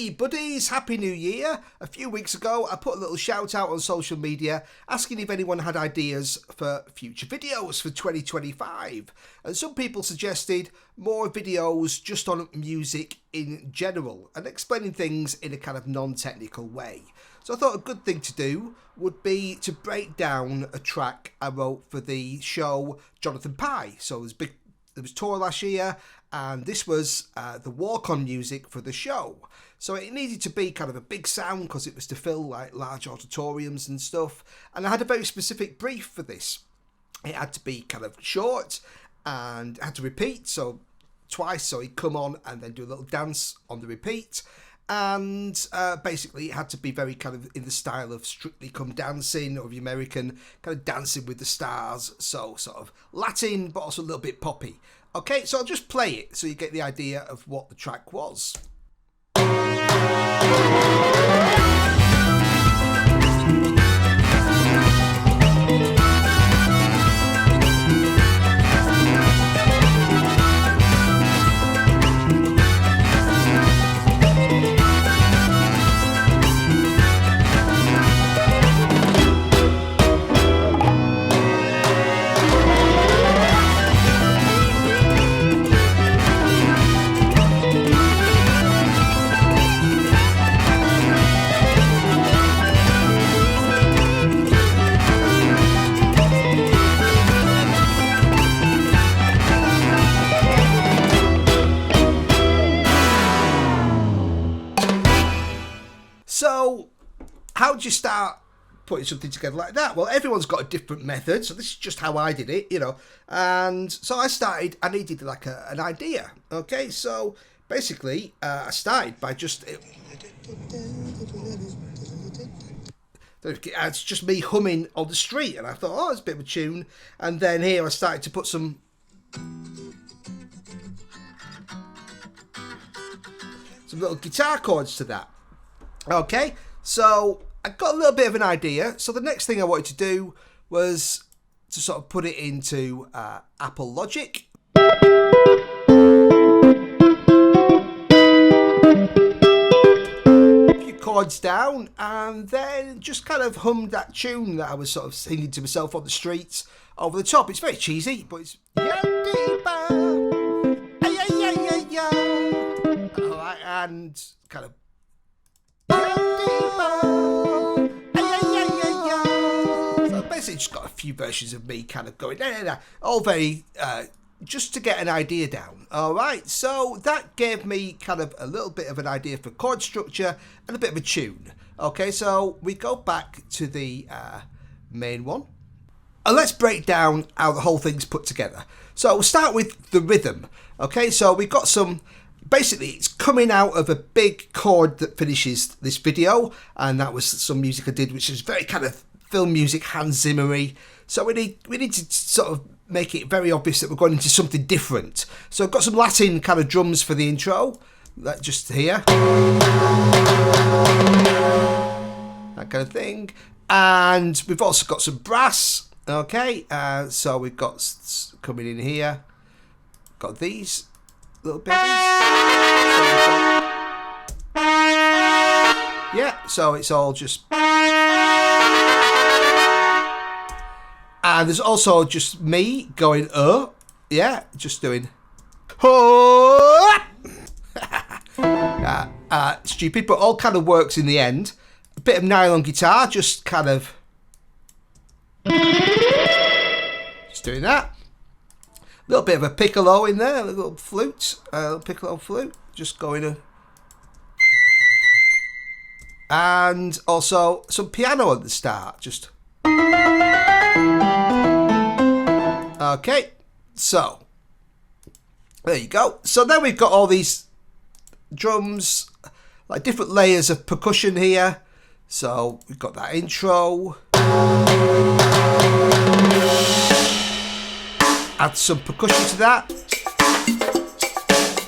Hey buddies, Happy New Year! A few weeks ago I put a little shout out on social media asking if anyone had ideas for future videos for 2025, and some people suggested more videos just on music in general and explaining things in a kind of non-technical way. So I thought a good thing to do would be to break down a track I wrote for the show Jonathan Pie. So there was tour last year, and this was the walk-on music for the show. So it needed to be kind of a big sound because it was to fill like large auditoriums and stuff. And I had a very specific brief for this. It had to be kind of short and had to repeat twice. So he'd come on and then do a little dance on the repeat. And basically it had to be very kind of in the style of Strictly Come Dancing, or the American kind of Dancing with the Stars. So sort of Latin, but also a little bit poppy. Okay, so I'll just play it so you get the idea of what the track was. So, how do you start putting something together like that? Well, everyone's got a different method, so this is just how I did it, you know. And so I needed like an idea, okay? So, basically, I started by just... It's just me humming on the street, and I thought, oh, it's a bit of a tune. And then here I started to put some... little guitar chords to that. Okay, so I got a little bit of an idea. So the next thing I wanted to do was to sort of put it into Apple Logic. A few chords down, and then just kind of hummed that tune that I was sort of singing to myself on the streets over the top. It's very cheesy, but it's... Alright, and kind of... So basically just got a few versions of me kind of going, all very, just to get an idea down. Alright, so that gave me kind of a little bit of an idea for chord structure and a bit of a tune. Okay, so we go back to the main one. And let's break down how the whole thing's put together. So we'll start with the rhythm. Okay, so we've got some... Basically, it's coming out of a big chord that finishes this video, and that was some music I did, which is very kind of film music, Hans Zimmer-y. So we need to sort of make it very obvious that we're going into something different. So I've got some Latin kind of drums for the intro, that just here, that kind of thing, and we've also got some brass. Okay, so we've got coming in here, got these little babies. Yeah, so it's all just... And there's also just me going, yeah, just doing... Stupid, but all kind of works in the end. A bit of nylon guitar, just kind of... Just doing that. A little bit of a piccolo in there, a little flute, piccolo flute, just going and also some piano at the start, just. Okay, so there you go. So then we've got all these drums, like different layers of percussion here. So we've got that intro. Add some percussion to that.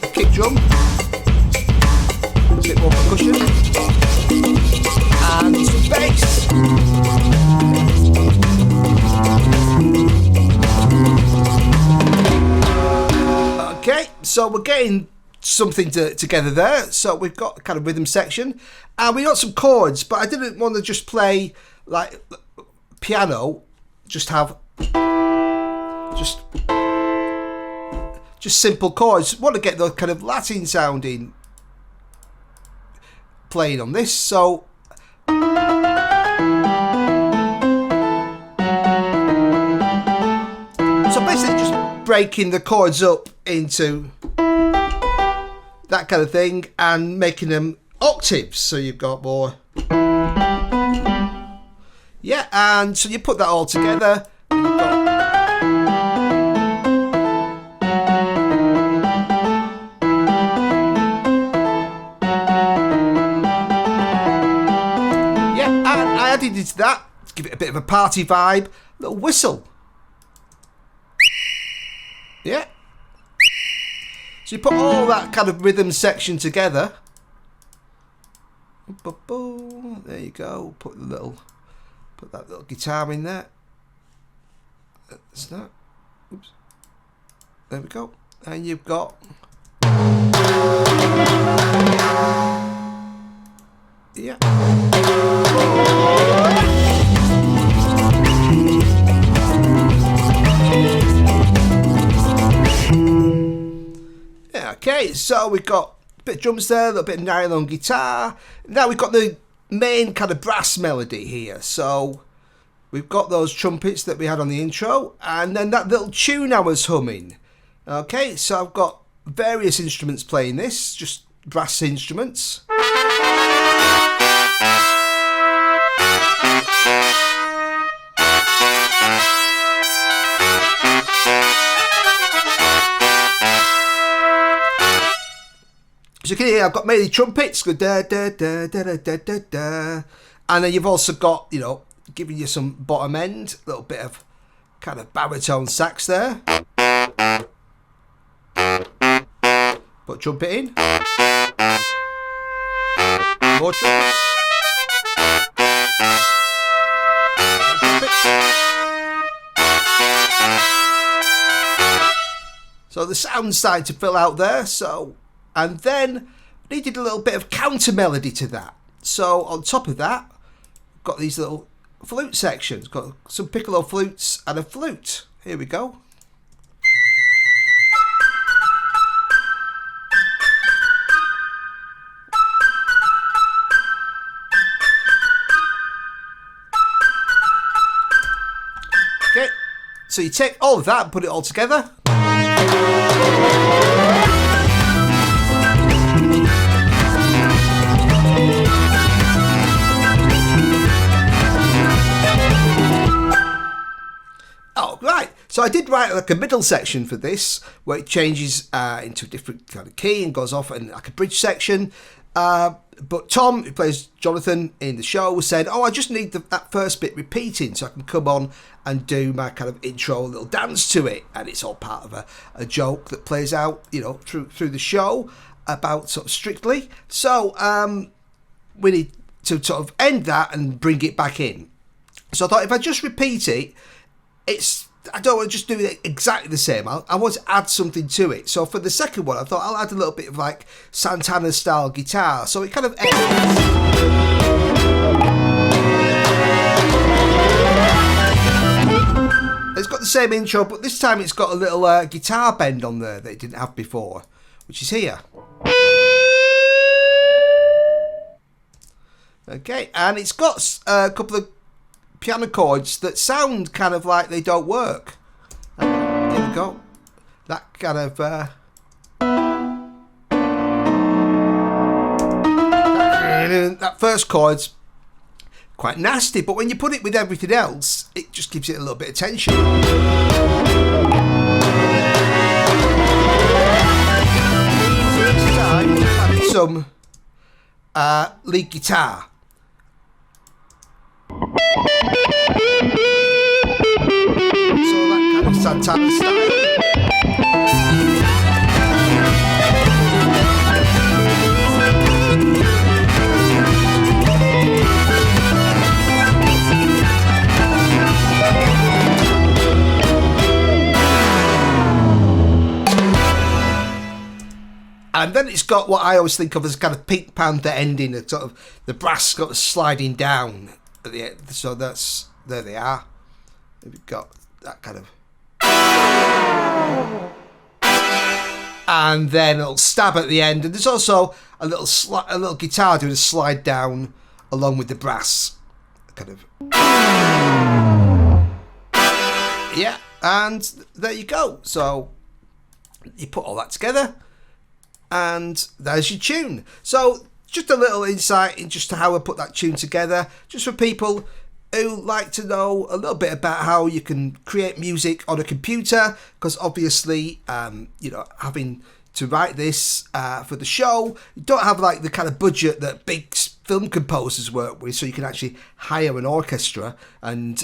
A kick drum. A bit more percussion. And some bass. Okay, so we're getting something together there. So we've got a kind of rhythm section, and we got some chords, but I didn't want to just play like piano, just have just simple chords. Want to get the kind of Latin sounding playing on this, so basically just breaking the chords up into that kind of thing and making them octaves, so you've got more. Yeah, and so you put that all together and you've got added into that to give it a bit of a party vibe, little whistle. Yeah. So you put all that kind of rhythm section together. There you go. Put that little guitar in there. That's that. Oops. There we go. And you've got yeah. Yeah, okay, so we've got a bit of drums there, a little bit of nylon guitar. Now we've got the main kind of brass melody here. So we've got those trumpets that we had on the intro, and then that little tune I was humming. Okay, so I've got various instruments playing this, just brass instruments. So you can hear I've got mainly trumpets, go da da da da da da da da, and then you've also got, you know, giving you some bottom end, a little bit of kind of baritone sax there. Put trumpet in. More trumpets. So the sound's starting to fill out there, so. And then needed a little bit of counter melody to that. So on top of that, got these little flute sections. Got some piccolo flutes and a flute. Here we go. Okay, so you take all of that and put it all together. Oh, right. So I did write like a middle section for this where it changes into a different kind of key and goes off in like a bridge section. But Tom, who plays Jonathan in the show, said, oh, I just need that first bit repeating so I can come on and do my kind of intro little dance to it. And it's all part of a joke that plays out, you know, through the show about sort of Strictly. So we need to sort of end that and bring it back in. So I thought if I just repeat it, I don't want to just do it exactly the same. I want to add something to it. So for the second one, I thought I'll add a little bit of like Santana style guitar. So it kind of ends. It's got the same intro, but this time it's got a little guitar bend on there that it didn't have before, which is here. Okay, and it's got a couple of piano chords that sound kind of like they don't work. And here we go. That kind of that first chord's quite nasty, but when you put it with everything else, it just gives it a little bit of tension. This time, added some lead guitar. So that kind of Santana style. And then then it's got what I always think of as kind of Pink Panther ending, a sort of the brass got sliding down at the end. So that's, there they are. We've got that kind of, and then it'll stab at the end, and there's also a little guitar doing a slide down along with the brass, kind of. Yeah, and there you go. So you put all that together, and there's your tune. So just a little insight into just how I put that tune together, just for people who like to know a little bit about how you can create music on a computer, because obviously, you know, having to write this for the show, you don't have like the kind of budget that big film composers work with, so you can actually hire an orchestra, and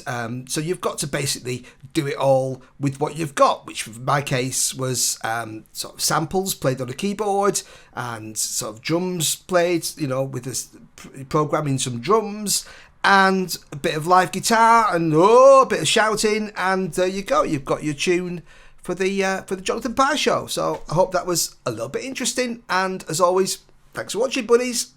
so you've got to basically do it all with what you've got, which for my case was sort of samples played on a keyboard and sort of drums played, you know, with this programming some drums, and a bit of live guitar and a bit of shouting, and there you go. You've got your tune for the Jonathan Pie Show. So I hope that was a little bit interesting, and as always, thanks for watching, buddies.